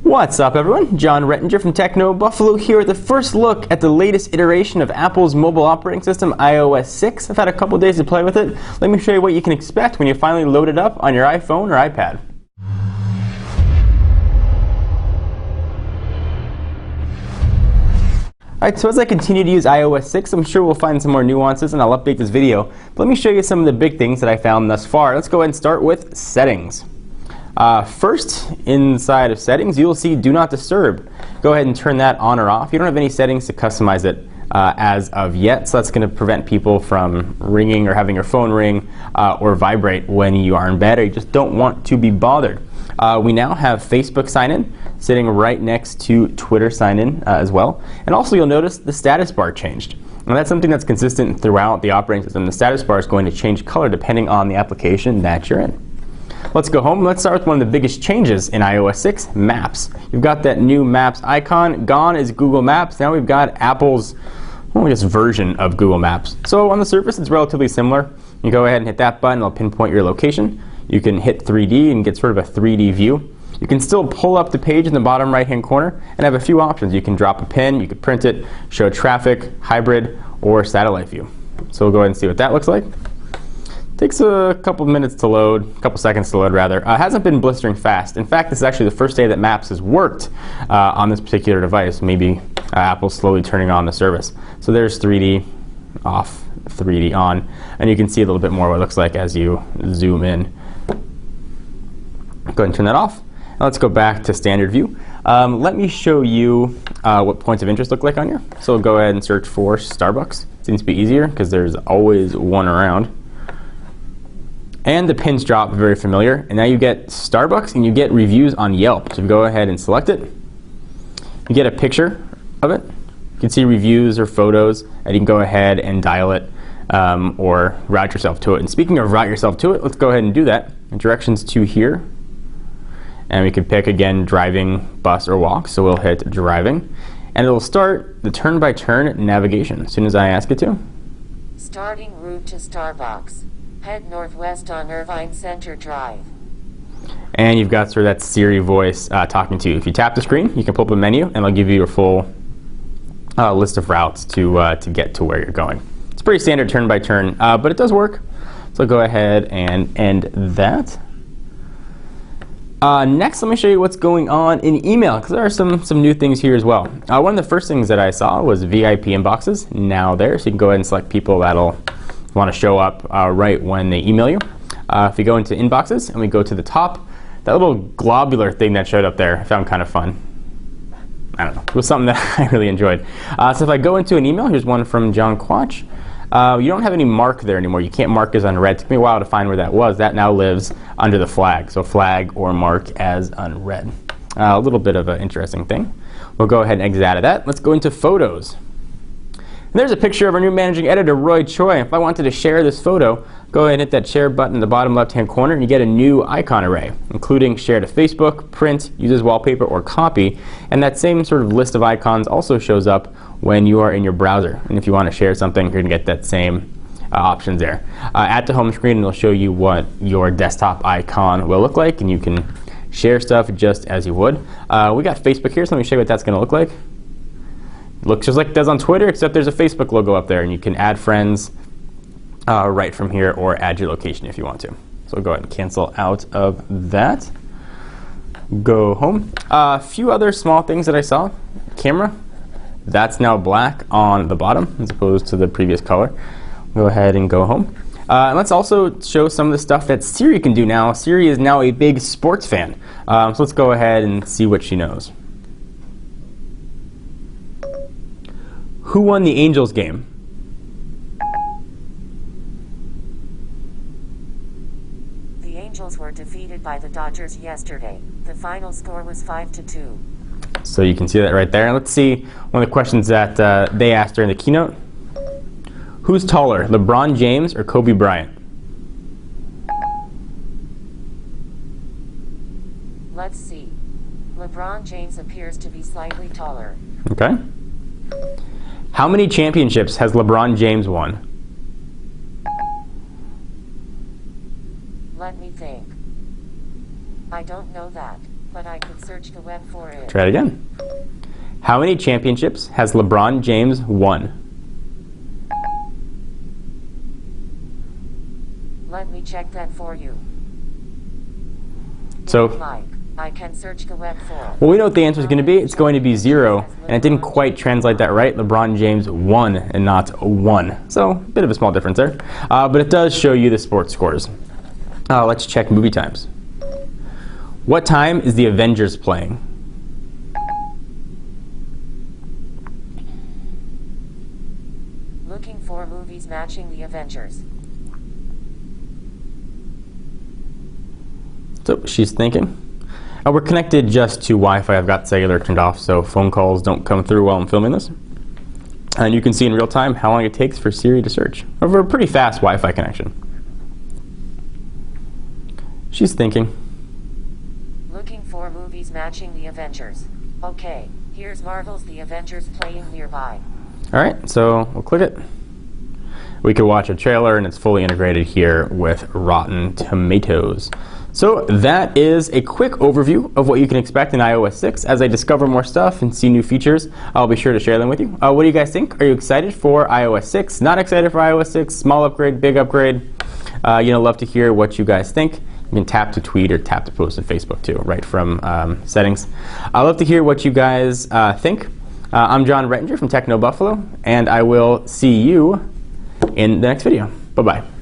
What's up, everyone? John Rettinger from Techno Buffalo here with the first look at the latest iteration of Apple's mobile operating system, iOS 6. I've had a couple days to play with it. Let me show you what you can expect when you finally load it up on your iPhone or iPad. Alright, so as I continue to use iOS 6, I'm sure we'll find some more nuances and I'll update this video. But let me show you some of the big things that I found thus far. Let's go ahead and start with settings. First, inside of settings, you'll see Do Not Disturb. Go ahead and turn that on or off. You don't have any settings to customize it as of yet, so that's going to prevent people from ringing or having your phone ring or vibrate when you are in bed or you just don't want to be bothered. We now have Facebook sign-in sitting right next to Twitter sign-in as well. And also you'll notice the status bar changed. And that's something that's consistent throughout the operating system. The status bar is going to change color depending on the application that you're in. Let's go home. Let's start with one of the biggest changes in iOS 6, Maps. You've got that new Maps icon. Gone is Google Maps. Now we've got Apple's, well, I guess, version of Google Maps. So on the surface, it's relatively similar. You go ahead and hit that button. It'll pinpoint your location. You can hit 3D and get sort of a 3D view. You can still pull up the page in the bottom right-hand corner and have a few options. You can drop a pin, you can print it, show traffic, hybrid, or satellite view. So we'll go ahead and see what that looks like. Takes a couple minutes to load, a couple seconds to load rather. Hasn't been blistering fast. In fact, this is actually the first day that Maps has worked on this particular device. Maybe Apple's slowly turning on the service. So there's 3D off, 3D on, and you can see a little bit more what it looks like as you zoom in. Go ahead and turn that off. Now let's go back to standard view. Let me show you what points of interest look like on here. So we'll go ahead and search for Starbucks. Seems to be easier because there's always one around. And the pins drop, very familiar. And now you get Starbucks and you get reviews on Yelp. So if you go ahead and select it, you get a picture of it. You can see reviews or photos, and you can go ahead and dial it or route yourself to it. And speaking of route yourself to it, let's go ahead and do that. Directions to here. And we can pick, again, driving, bus, or walk. So we'll hit driving. And it'll start the turn-by-turn navigation as soon as I ask it to. Starting route to Starbucks. Head northwest on Irvine Center Drive. And you've got sort of that Siri voice talking to you. If you tap the screen, you can pull up a menu, and it'll give you your full list of routes to get to where you're going. It's pretty standard turn-by-turn, but it does work. So go ahead and end that. Next, let me show you what's going on in email, because there are some new things here as well. One of the first things that I saw was VIP inboxes now there, so you can go ahead and select people that'll want to show up right when they email you. If we go into inboxes and we go to the top, that little globular thing that showed up there I found kind of fun. I don't know, it was something that I really enjoyed. So if I go into an email, here's one from John Quach. You don't have any mark there anymore. You can't mark as unread. It took me a while to find where that was. That now lives under the flag, so flag or mark as unread. A little bit of an interesting thing. We'll go ahead and exit out of that. Let's go into photos. And there's a picture of our new managing editor, Roy Choi. If I wanted to share this photo, go ahead and hit that share button in the bottom left-hand corner, and you get a new icon array, including share to Facebook, print, use as wallpaper, or copy. And that same sort of list of icons also shows up when you are in your browser. And if you want to share something, you're going to get that same options there. Add to home screen, and it'll show you what your desktop icon will look like, and you can share stuff just as you would. We got Facebook here, so let me show you what that's going to look like. Looks just like it does on Twitter, except there's a Facebook logo up there, and you can add friends right from here or add your location if you want to. So go ahead and cancel out of that. Go home. A few other small things that I saw. Camera, that's now black on the bottom as opposed to the previous color. Go ahead and go home. And let's also show some of the stuff that Siri can do now. Siri is now a big sports fan. So let's go ahead and see what she knows. Who won the Angels game? The Angels were defeated by the Dodgers yesterday. The final score was 5-2. So you can see that right there. And let's see one of the questions that they asked during the keynote. Who's taller, LeBron James or Kobe Bryant? Let's see. LeBron James appears to be slightly taller. Okay. How many championships has LeBron James won? Let me think. I don't know that, but but I could search the web for it. Try it again. How many championships has LeBron James won? Let me check that for you. So, Like, I can search the web for. well, we know what the answer is going to be. It's going to be 0, and it didn't quite translate that right. LeBron James won and not won. So, a bit of a small difference there. But it does show you the sports scores. Let's check movie times. What time is The Avengers playing? Looking for movies matching The Avengers. So, she's thinking. We're connected just to Wi-Fi. I've got cellular turned off, so phone calls don't come through while I'm filming this. And you can see in real time how long it takes for Siri to search over a pretty fast Wi-Fi connection. She's thinking. Looking for movies matching The Avengers. Okay, here's Marvel's The Avengers playing nearby. Alright, so we'll click it. We could watch a trailer, and it's fully integrated here with Rotten Tomatoes. So that is a quick overview of what you can expect in iOS 6. As I discover more stuff and see new features, I'll be sure to share them with you. What do you guys think? Are you excited for iOS 6? Not excited for iOS 6? Small upgrade, big upgrade? Love to hear what you guys think. You can tap to tweet or tap to post on Facebook too, right from settings. I'd love to hear what you guys think. I'm John Rettinger from Techno Buffalo, and I will see you in the next video. Bye-bye.